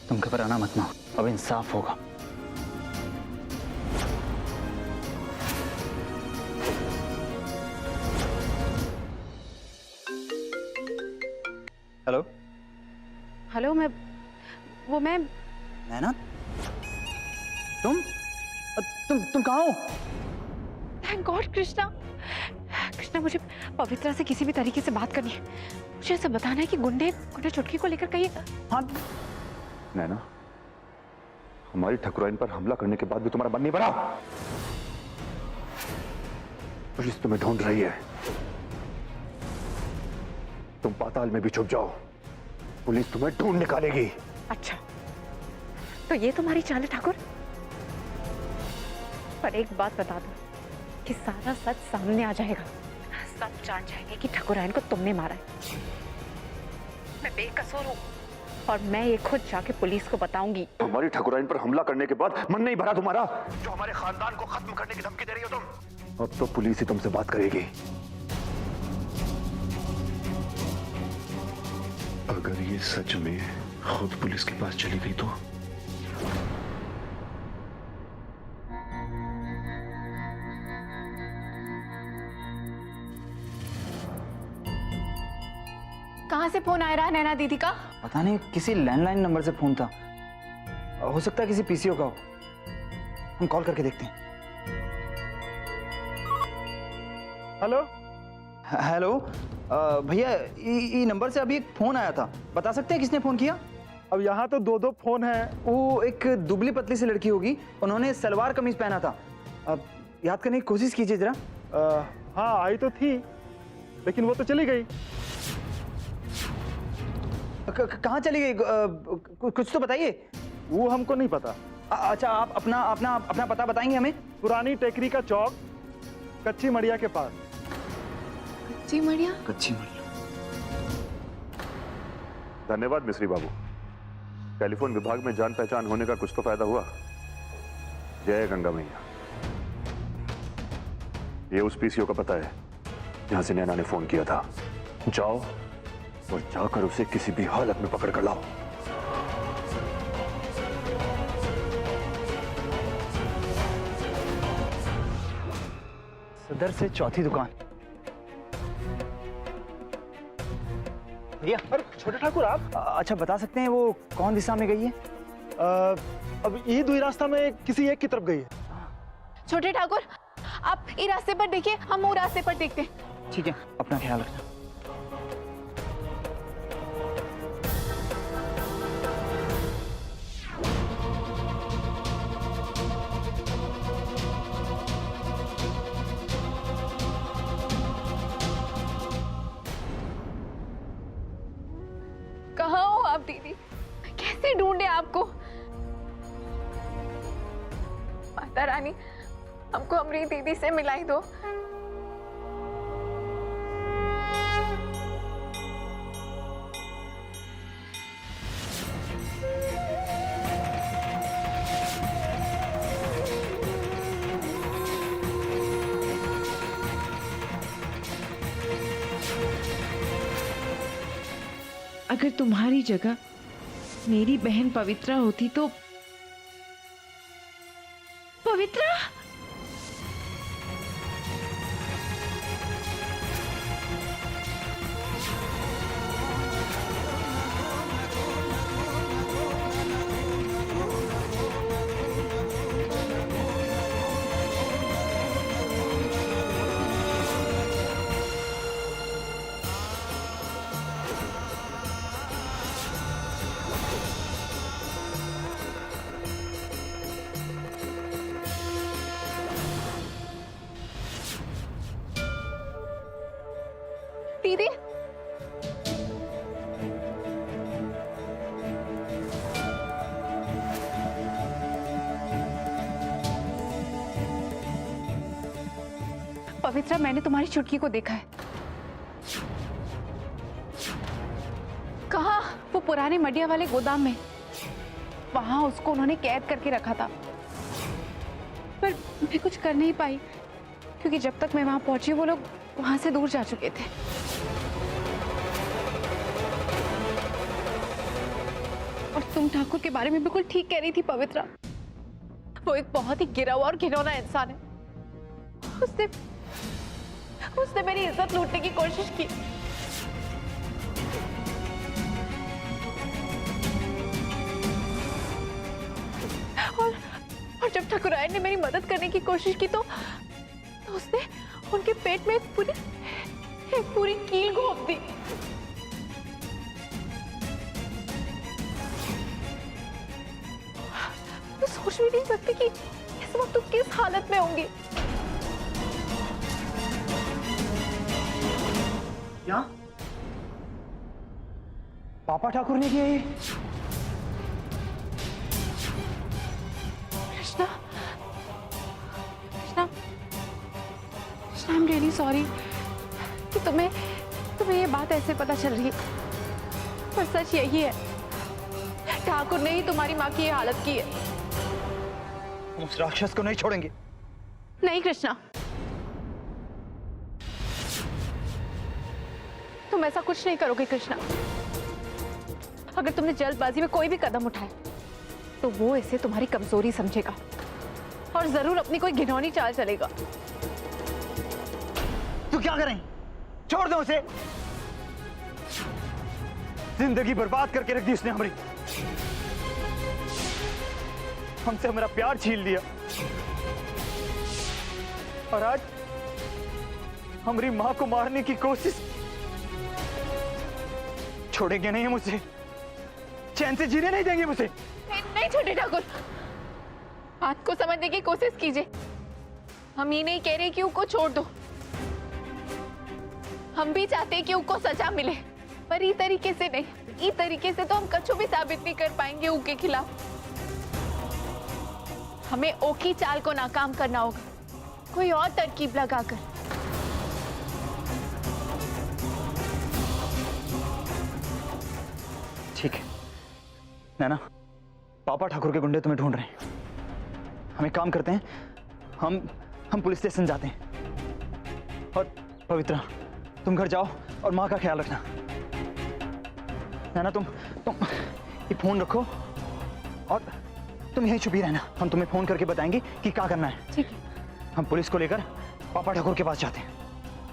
तुम घबराना मत माँ, अब इंसाफ होगा। हेलो हेलो, मैं नैना, तुम कहाँ हो? Thank God Krishna. कृष्णा, मुझे पवित्रा से किसी भी तरीके से बात करनी है। मुझे ऐसा बताना है कि गुंडे चुटकी को लेकर कहीं। हाँ नैना, हमारी ठकुराइन पर हमला करने के बाद भी तुम्हारा मन नहीं भरा? पुलिस तुम्हें ढूंढ रही है। तुम पाताल में भी छुप जाओ, पुलिस तुम्हें ढूंढ निकालेगी। अच्छा, तो ये तुम्हारी चाल है ठाकुर? पर एक बात बता दो कि सारा सच सामने आ जाएगा। सब जान जाएंगे कि ठकुराइन को तुमने मारा है। मैं बेकसूर हूँ और मैं ये खुद जाके पुलिस को बताऊंगी। हमारी ठकुराइन पर हमला करने के बाद मन नहीं भरा तुम्हारा? जो हमारे खानदान को खत्म करने की धमकी दे रही हो तुम। अब तो पुलिस ही तुमसे बात करेगी। अगर ये सच में खुद पुलिस के पास चली गई तो? कहाँ से फोन आ रहा है नैना दीदी का? पता नहीं, किसी लैंडलाइन नंबर से फोन था। हो सकता है किसी पीसीओ का हो। हम कॉल करके देखते हैं। हेलो हेलो भैया, ई नंबर से अभी एक फोन आया था। बता सकते हैं किसने फोन किया? अब यहाँ तो दो फोन हैं। वो एक दुबली पतली सी लड़की होगी, उन्होंने सलवार कमीज पहना था। अब याद करने की कोशिश कीजिए जरा। हाँ, आई तो थी लेकिन वो तो चली गई। कहाँ चली गई? कुछ तो बताइए। वो हमको नहीं पता। अच्छा, आप अपना पता बताएंगे हमें? पुरानी टेकरी का चौक, कच्ची मड़िया के पास। जी मड़िया। कच्ची मड़िया। धन्यवाद मिश्री बाबू, टेलीफोन विभाग में जान पहचान होने का कुछ तो फायदा हुआ। जय गंगा मैया। ये उस पीसीओ का पता है जहां से नैना ने फोन किया था। जाओ और जाकर उसे किसी भी हालत में पकड़ कर लाओ। सदर से चौथी दुकान। भैया, अरे छोटे ठाकुर आप? अच्छा बता सकते हैं वो कौन दिशा में गई है? अब ये दो ही रास्ता में किसी एक की तरफ गई है। छोटे ठाकुर, आप इस रास्ते पर देखिए, हम वो रास्ते पर देखते हैं। ठीक है, अपना ख्याल रखना। कहाँ हो आप दीदी? कैसे ढूंढे आपको? माता रानी, हमको हमारी दीदी से मिलाई दो। अगर तुम्हारी जगह मेरी बहन पवित्रा होती तो। पवित्रा? दीदी, पवित्रा, मैंने तुम्हारी चुटकी को देखा है। कहाँ? वो पुराने मडिया वाले गोदाम में। वहां उसको उन्होंने कैद करके रखा था, पर मैं कुछ कर नहीं पाई क्योंकि जब तक मैं वहां पहुंची वो लोग वहां से दूर जा चुके थे। और तुम ठाकुर के बारे में बिल्कुल ठीक कह रही थी पवित्रा। वो एक बहुत ही गिरा हुआ और घिनौना इंसान है। उसने उसने मेरी इज्जत लूटने की कोशिश की। और जब ठाकुरायन ने मेरी मदद करने की कोशिश की तो उसने उनके पेट में एक पूरी कील घोंप दी। मैं सोच भी नहीं सकती कि इस वक्त तुम किस हालत में होंगी। क्या पापा ठाकुर ने किया ये? Krishna, Krishna, Krishna, I am really sorry कि तुम्हें ये बात ऐसे पता चल रही है, पर सच यही है, ठाकुर ने ही तुम्हारी माँ की ये हालत की है। हम उस राक्षस को नहीं छोड़ेंगे। नहीं कृष्णा, तुम ऐसा कुछ नहीं करोगे कृष्णा। अगर तुमने जल्दबाजी में कोई भी कदम उठाए तो वो इसे तुम्हारी कमजोरी समझेगा और जरूर अपनी कोई घिनौनी चाल चलेगा। तू क्या करें? छोड़ दो उसे। जिंदगी बर्बाद करके रख दी उसने हमारी। हमसे हमारा प्यार छीन लिया और आज हमारी मां को मारने की कोशिश। छोड़ेंगे नहीं हम उसे, चैन से जीने नहीं देंगे मुझे। नहीं छोटे ठाकुर, बात को समझने की कोशिश कीजिए। हम ये नहीं कह रहे कि उसको छोड़ दो, हम भी चाहते हैं कि उसको सजा मिले, पर इस तरीके से नहीं। इस तरीके से तो हम कछु भी साबित नहीं कर पाएंगे उसके खिलाफ। हमें ओकी चाल को नाकाम करना होगा, कोई और तरकीब लगाकर। ठीक है नैना, पापा ठाकुर के गुंडे तुम्हें ढूंढ रहे हैं। हम एक काम करते हैं, हम पुलिस स्टेशन जाते हैं। और पवित्रा, तुम घर जाओ और माँ का ख्याल रखना। नैना तुम ये फोन रखो और तुम यहीं छुपी रहना। हम तुम्हें फोन करके बताएंगे कि क्या करना है। ठीक है। हम पुलिस को लेकर पापा ठाकुर के पास जाते हैं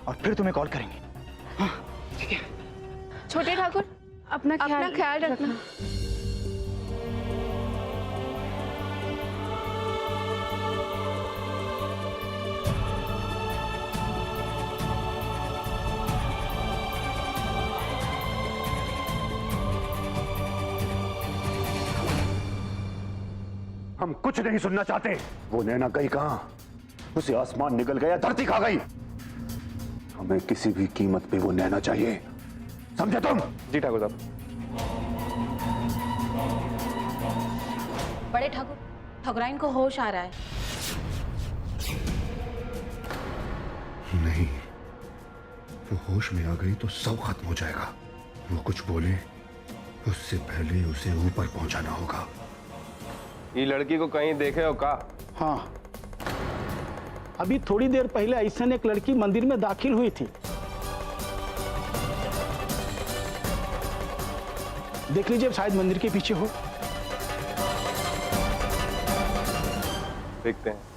और फिर तुम्हें कॉल करेंगे। हाँ ठीक है। छोटे ठाकुर, अपना ख्याल रखना। हम कुछ नहीं सुनना चाहते। वो नैना गई कहां? उसे आसमान निगल गया, धरती खा गई। हमें किसी भी कीमत पे वो नैना चाहिए, समझे तुम? जी ठाकुर साहब। बड़े ठाकुर, ठाकुराइन को होश आ रहा है। नहीं, वो होश में आ गई तो सब खत्म हो जाएगा। वो कुछ बोले उससे पहले उसे ऊपर पहुंचाना होगा। ये लड़की को कहीं देखे हो का? हाँ, अभी थोड़ी देर पहले ऐसा एक लड़की मंदिर में दाखिल हुई थी। देख लीजिए, शायद मंदिर के पीछे हो। देखते हैं।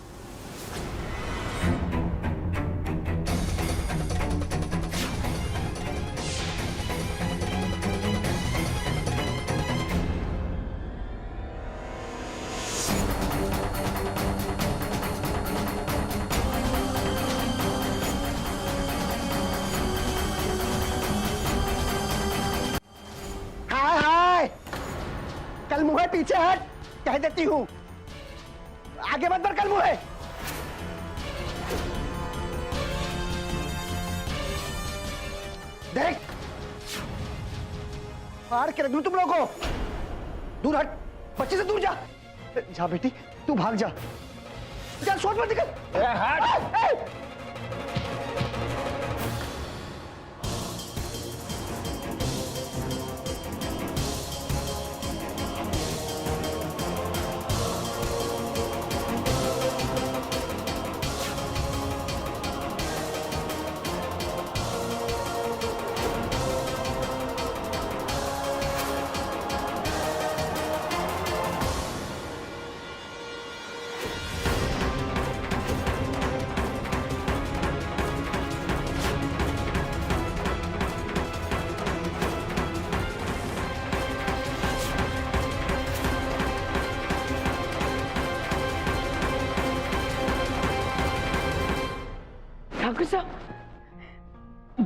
कल मुहे पीछे हट, कह देती हूं। आगे मत बढ़ कल मुहे। देख, मार के रख दूं तुम लोगों को। दूर हट, बच्चे से दूर जा। जा बेटी, तू भाग जा। चल सोच मत निकल। हट।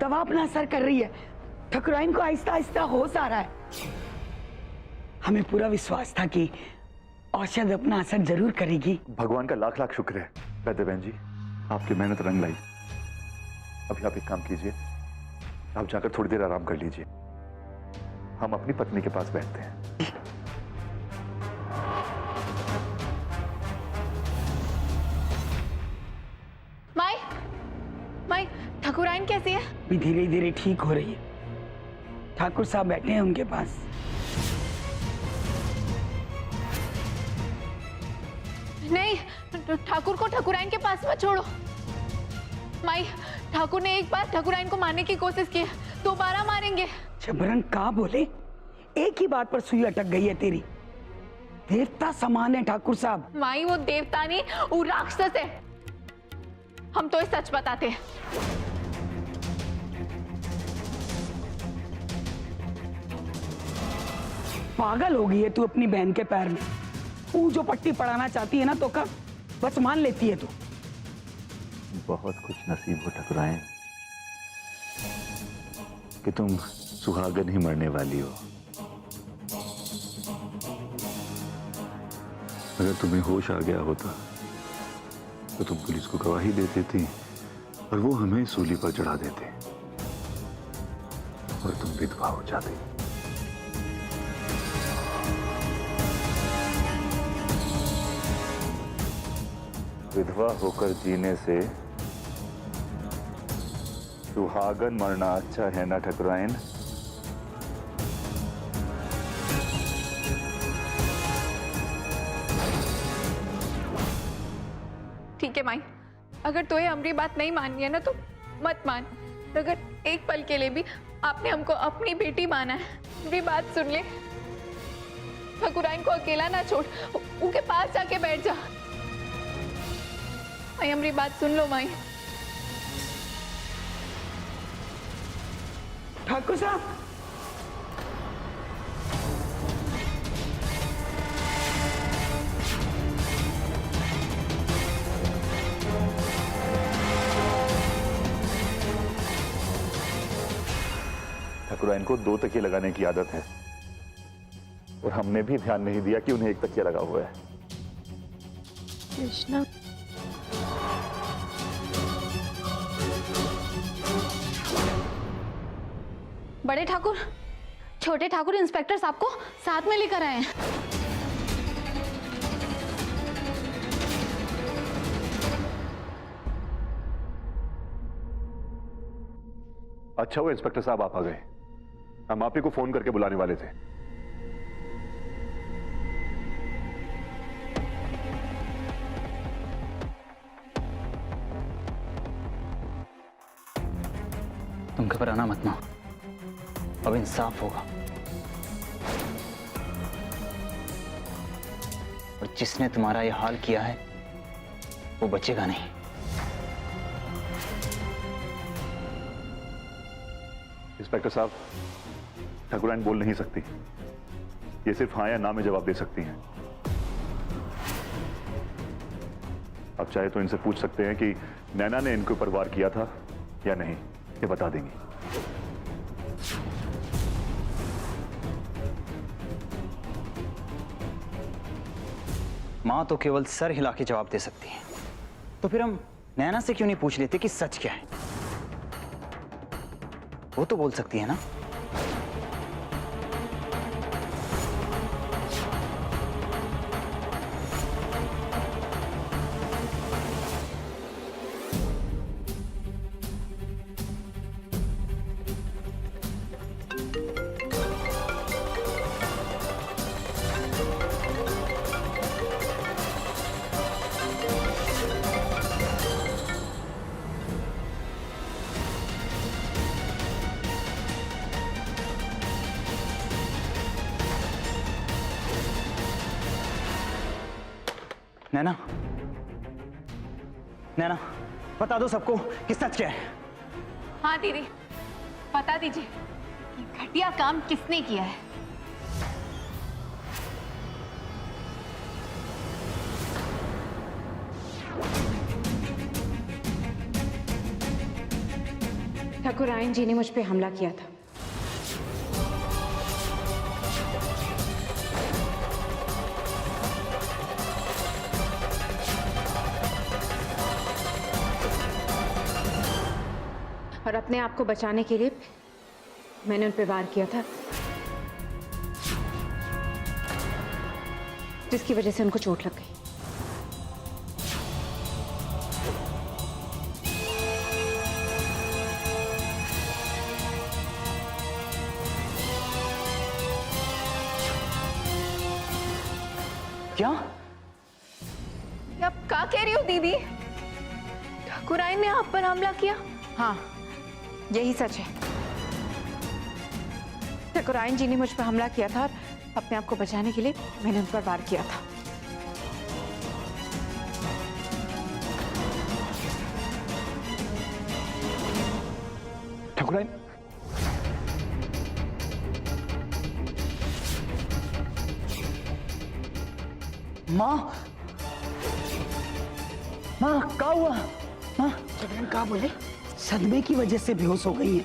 दवा अपना असर कर रही है। ठकुराइन को आहिस्ता आहिस्ता होश आ रहा है। हमें पूरा विश्वास था कि औषध अपना असर जरूर करेगी। भगवान का लाख लाख शुक्र है वैद्य बहन जी, आपकी मेहनत रंग लाई। अभी आप एक काम कीजिए, आप जाकर थोड़ी देर आराम कर लीजिए, हम अपनी पत्नी के पास बैठते हैं। माई, माई, ठकुराइन कैसी है? भी धीरे धीरे ठीक हो रही है। ठाकुर साहब बैठे हैं उनके पास। नहीं, ठाकुर को ठकुराइन के पास मत छोड़ो। माई, ठाकुर ने एक बार ठकुराइन को मारने की कोशिश की है, दोबारा मारेंगे। जबरन का बोले, एक ही बात पर सुई अटक गई है तेरी। देवता समान है ठाकुर साहब। माई, वो देवता नहीं, वो राक्षस है। हम तो सच बताते हैं। पागल हो गई है तू अपनी बहन के पैर में। वो जो पट्टी पड़ाना चाहती है ना तो कर, बस मान लेती है तू। बहुत कुछ नसीब हो ठकुराइन कि तुम सुहागन ही मरने वाली हो। अगर तुम्हें होश आ गया होता तो तुम पुलिस को गवाही दे देती और वो हमें सूली पर चढ़ा देते और तुम विधवा हो जाती। विधवा होकर जीने से सुहागन मरना अच्छा है ना ठकुराइन? ठीक है माई, अगर तो ये हमारी बात नहीं माननी है ना तो मत मान। अगर एक पल के लिए भी आपने हमको अपनी बेटी माना है, मेरी बात सुन ले। ठकुराइन को अकेला ना छोड़, उनके पास जाके बैठ जा। माई, हमारी बात सुन लो माई। ठाकुर साहब, ठकुराइन को 2 तकिए लगाने की आदत है और हमने भी ध्यान नहीं दिया कि उन्हें एक तकिया लगा हुआ है। कृष्णा, बड़े ठाकुर, छोटे ठाकुर इंस्पेक्टर साहब को साथ में लेकर आए हैं। अच्छा वो इंस्पेक्टर साहब आप आ गए, हम आप ही को फोन करके बुलाने वाले थे। तुम घबराना मत मां, अब इंसाफ होगा और जिसने तुम्हारा यह हाल किया है वो बचेगा नहीं। इंस्पेक्टर साहब, ठकुराइन बोल नहीं सकती, ये सिर्फ हाँ या ना में जवाब दे सकती हैं। आप चाहे तो इनसे पूछ सकते हैं कि नैना ने इनके ऊपर वार किया था या नहीं, ये बता देंगी। मां तो केवल सर हिला के जवाब दे सकती है, तो फिर हम नैना से क्यों नहीं पूछ लेते कि सच क्या है? वो तो बोल सकती है ना। नैना, नैना, बता दो सबको कि सच क्या है। हाँ दीदी, बता दीजिए ये घटिया काम किसने किया है। ठाकुरायन जी ने मुझ पे हमला किया था। और अपने आप को बचाने के लिए मैंने उन पे वार किया था, जिसकी वजह से उनको चोट लग गई। क्या? आप क्या कह रही हो दीदी? ठाकुरायन ने आप पर हमला किया? हाँ, यही सच है। ठाकुरायन जी ने मुझ पर हमला किया था और अपने आप को बचाने के लिए मैंने उन पर वार किया था। ठाकुराइन, माँ, माँ क्या हुआ? माँ, ठकुराइन कहा बोले सदमे की वजह से बेहोश हो गई है।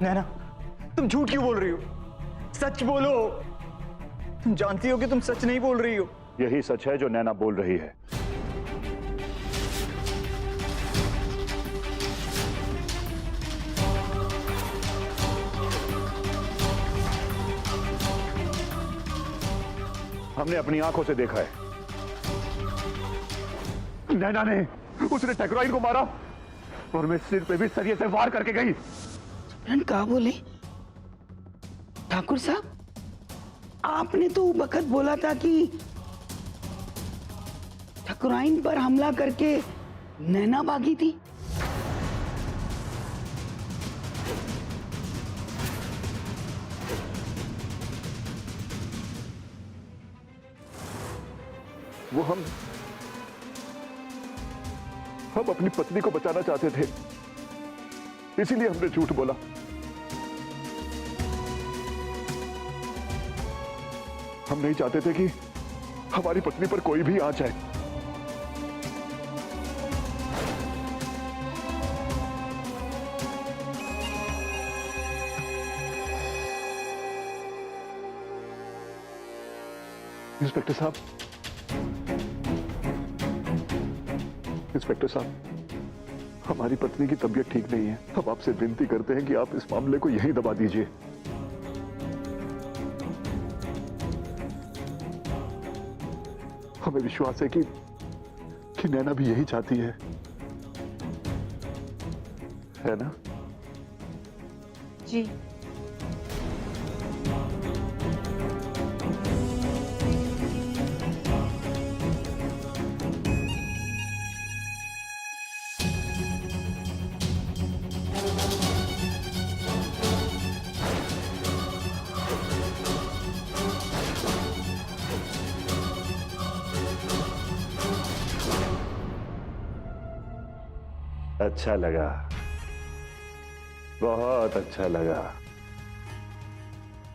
नैना, तुम झूठ क्यों बोल रही हो? सच बोलो। तुम जानती हो कि तुम सच नहीं बोल रही हो। यही सच है जो नैना बोल रही है। हमने अपनी आंखों से देखा है, नैना ने उसने ठाकुराइन को मारा और मैं सिर पे भी सरिये से वार करके गई। कहा बोले ठाकुर साहब, आपने तो वक्त बोला था कि ठाकुराइन पर हमला करके नैना भागी थी। वो हम अपनी पत्नी को बचाना चाहते थे, इसीलिए हमने झूठ बोला। हम नहीं चाहते थे कि हमारी पत्नी पर कोई भी आ जाए। इंस्पेक्टर साहब, इंस्पेक्टर साहब, हमारी पत्नी की तबीयत ठीक नहीं है। हम आपसे विनती करते हैं कि आप इस मामले को यहीं दबा दीजिए। हमें विश्वास है कि नैना भी यही चाहती है ना? जी। अच्छा लगा, बहुत अच्छा लगा।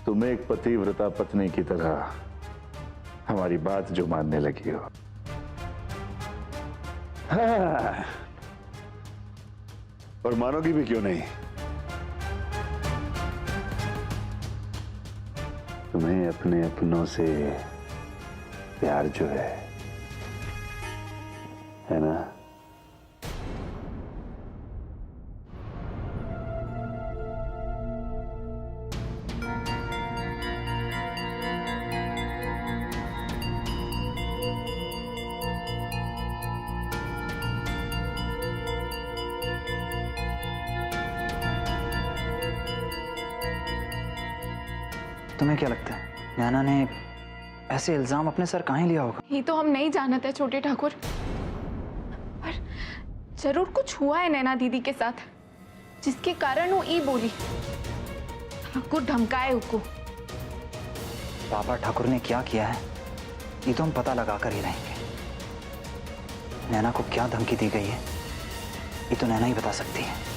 तुम एक पतिव्रता पत्नी की तरह हमारी बात जो मानने लगी हो। हाँ, और मानोगी भी क्यों नहीं। तुम्हें अपने अपनों से प्यार जो है ना? तुम्हें क्या लगता है नैना ने ऐसे इल्जाम अपने सर कहाँ लिया होगा? ये तो हम नहीं जानते छोटे ठाकुर, पर जरूर कुछ हुआ है नैना दीदी के साथ, जिसके कारण वो ई बोली। ठाकुर धमकाए उसको। पापा ठाकुर ने क्या किया है ये तो हम पता लगा कर ही रहेंगे। नैना को क्या धमकी दी गई है ये तो नैना ही बता सकती है।